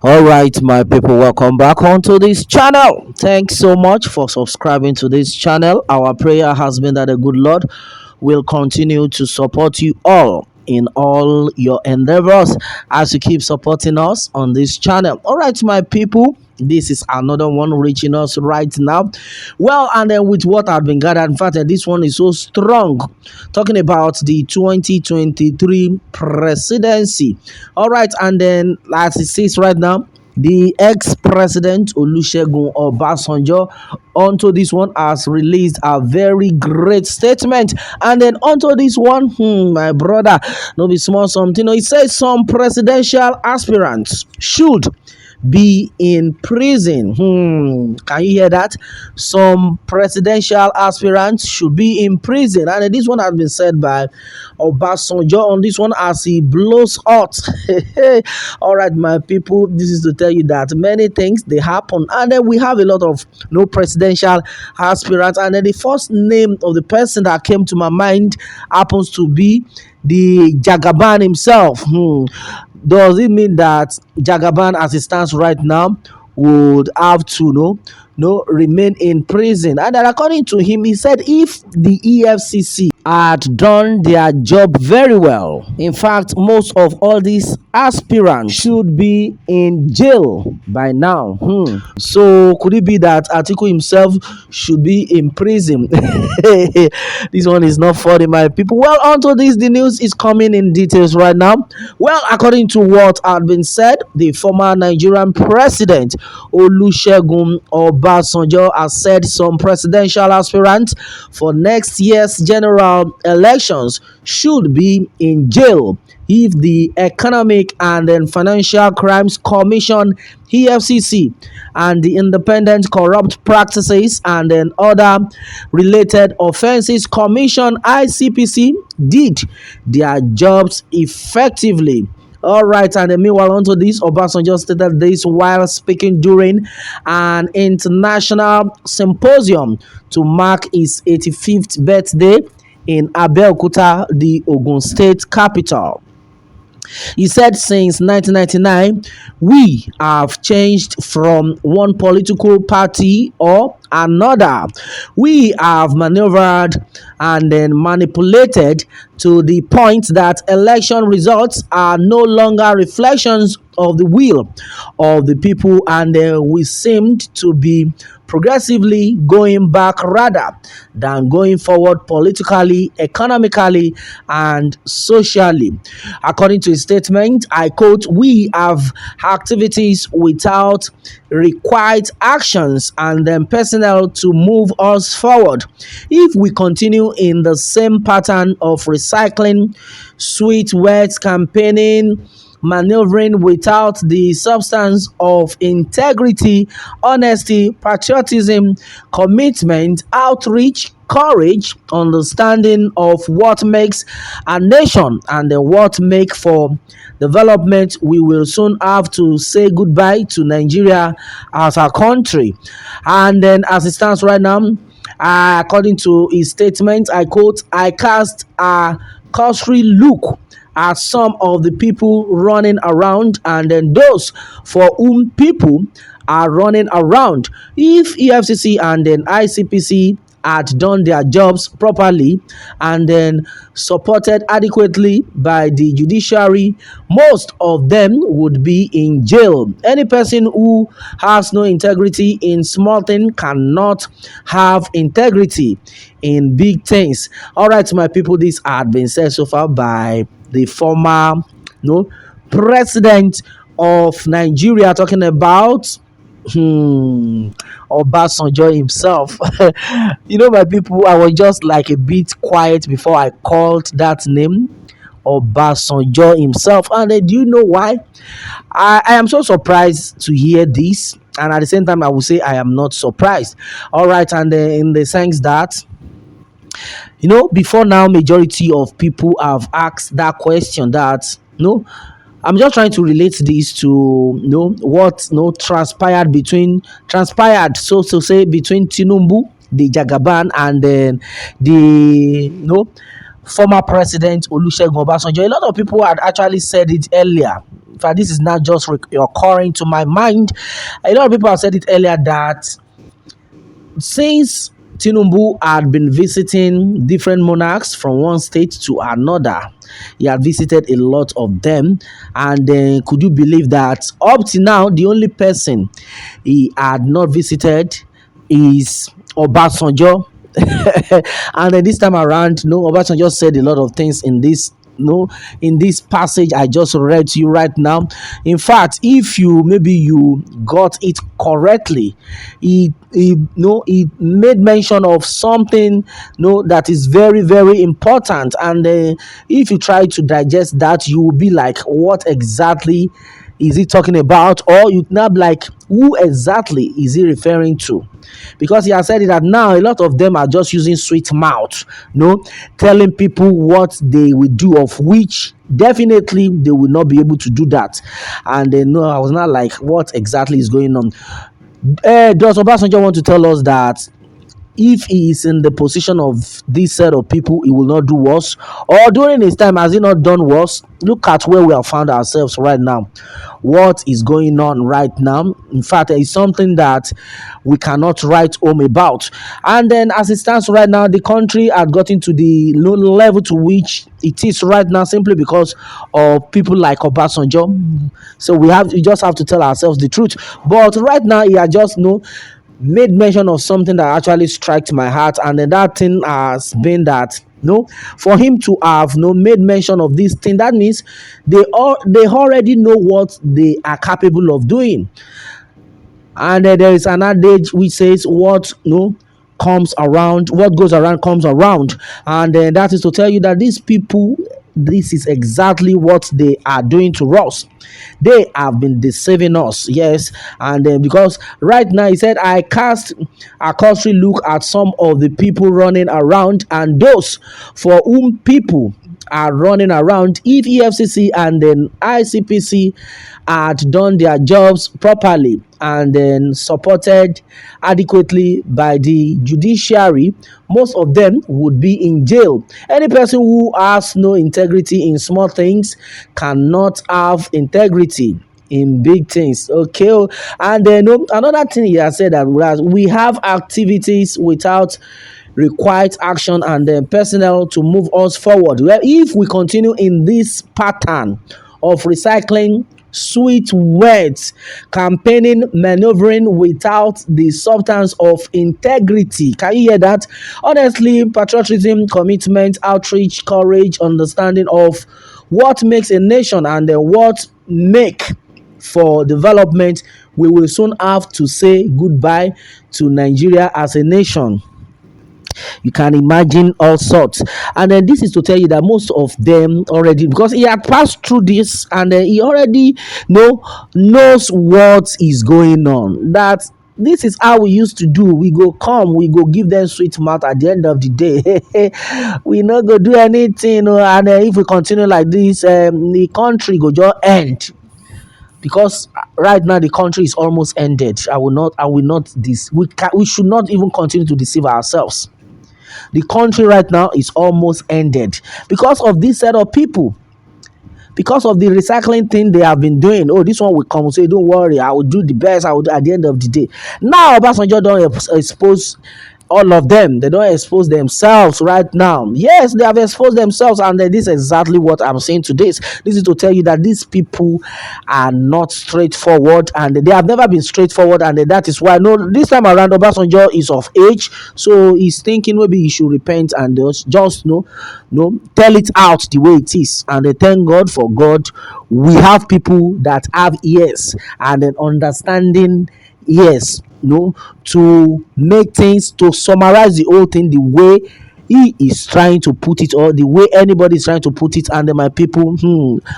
All right, my people, welcome back onto this channel. Thanks so much for subscribing to this channel. Our prayer has been that the good Lord will continue to support you all in all your endeavors as you keep supporting us on this channel. All right, my people, this is another one reaching us right now. Well, and then with what I've been gathered, in fact, this one is so strong, talking about the 2023 presidency. All right, and then as it says right now, the ex-president Olusegun Obasanjo onto this one has released a very great statement. And then onto this one, my brother, no be small something. He says some presidential aspirants should be in prison. Can you hear that? Some presidential aspirants should be in prison. And this one has been said by Obasanjo on this one as he blows hot. All right, my people, this is to tell you that many things they happen. And then we have a lot of no presidential aspirants. And then the first name of the person that came to my mind happens to be the Jagaban himself. Does it mean that Jagaban, as it stands right now, would have to remain in prison? And then according to him, he said if the EFCC had done their job very well, in fact, most of all these aspirants should be in jail by now. So could it be that Atiku himself should be in prison? This one is not funny, my people. Well, onto this, the news is coming in details right now. Well, according to what had been said, the former Nigerian president Olusegun Obasanjo has said some presidential aspirants for next year's general elections should be in jail if the Economic and then Financial Crimes Commission EFCC and the Independent Corrupt Practices and then other related offenses commission ICPC did their jobs effectively. All right, and then meanwhile, onto this, Obasanjo stated this while speaking during an international symposium to mark his 85th birthday in Abeokuta, the Ogun State capital. He said since 1999, we have changed from one political party or another. We have maneuvered and then manipulated to the point that election results are no longer reflections of the will of the people, and we seemed to be progressively going back rather than going forward politically, economically, and socially. According to his statement, I quote, we have activities without required actions and then personnel to move us forward. If we continue in the same pattern of recycling, sweet words, campaigning, maneuvering without the substance of integrity, honesty, patriotism, commitment, outreach, courage, understanding of what makes a nation and what make for development, we will soon have to say goodbye to Nigeria as a country. And then as it stands right now, according to his statement, I quote, I cast a cursory look at some of the people running around and then those for whom people are running around. If EFCC and then ICPC had done their jobs properly and then supported adequately by the judiciary, most of them would be in jail. Any person who has no integrity in small things cannot have integrity in big things. All right, my people, this had been said so far by the former president of Nigeria, talking about Obasanjo himself. My people, I was just like a bit quiet before I called that name, Obasanjo himself. And do you know why? I am so surprised to hear this, and at the same time I will say I am not surprised. All right, and in the sense that before now, majority of people have asked that question that, I'm just trying to relate this to, what transpired, so to say, between Tinubu the Jagaban, and then the former president Olusegun Obasanjo. A lot of people had actually said it earlier. In fact, this is not just occurring to my mind. A lot of people have said it earlier that since Tinubu had been visiting different monarchs from one state to another, he had visited a lot of them. And could you believe that up to now, the only person he had not visited is Obasanjo? And then this time around, Obasanjo said a lot of things in this in this passage I just read to you right now. In fact, if you maybe you got it correctly, he made mention of something that is very, very important. And if you try to digest that, you will be like, what exactly is he talking about? Or you now be like, who exactly is he referring to? Because he has said it that now a lot of them are just using sweet mouth, telling people what they will do, of which definitely they will not be able to do that. And no, I was not like, what exactly is going on? Does Obasanjo want to tell us that if he is in the position of this set of people, he will not do worse? Or during his time, has he not done worse? Look at where we have found ourselves right now. What is going on right now? In fact, it's something that we cannot write home about. And then, as it stands right now, the country had gotten to the low level to which it is right now, simply because of people like Obasanjo. So we just have to tell ourselves the truth. But right now, he had just made mention of something that actually struck my heart, and then that thing has been that for him to have made mention of this thing, that means they already know what they are capable of doing. And there is an adage which says, what comes around, what goes around comes around. And that is to tell you that these people, this is exactly what they are doing to us. They have been deceiving us, yes. And because right now, he said, I cast a cursory look at some of the people running around, and those for whom people are running around, if EFCC and then ICPC had done their jobs properly and then supported adequately by the judiciary, most of them would be in jail. Any person who has no integrity in small things cannot have integrity in big things. Okay. And then another thing he has said, that we have activities without required action and then personnel to move us forward. Well, if we continue in this pattern of recycling sweet words, campaigning, maneuvering without the substance of integrity. Can you hear that? Honestly, patriotism, commitment, outreach, courage, understanding of what makes a nation and then what make for development, we will soon have to say goodbye to Nigeria as a nation. You can imagine all sorts. And then this is to tell you that most of them already, because he had passed through this, and he already knows what is going on. That this is how we used to do. We go give them sweet mouth. At the end of the day, we not go do anything. And if we continue like this, the country go just end. Because right now the country is almost ended. We should not even continue to deceive ourselves. The country right now is almost ended because of this set of people, because of the recycling thing they have been doing. Oh, this one will come and say, don't worry, I will do the best. I will do at the end of the day. Now, Obasanjo don't expose all of them. They don't expose themselves right now. Yes, they have exposed themselves, and this is exactly what I'm saying to this. This is to tell you that these people are not straightforward, and they have never been straightforward, and that is why this time around Obasanjo is of age, so he's thinking maybe he should repent and just tell it out the way it is. And thank God for God, we have people that have ears and an understanding. Yes, to make things, to summarize the whole thing the way he is trying to put it, or the way anybody is trying to put it. And my people,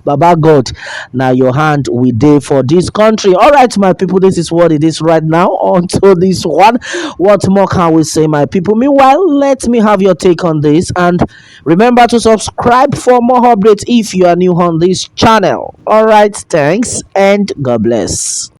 Baba God, now your hand we dey for this country. All right, my people, this is what it is right now. On to this one. What more can we say, my people? Meanwhile, let me have your take on this, and remember to subscribe for more updates if you are new on this channel. All right, thanks and God bless.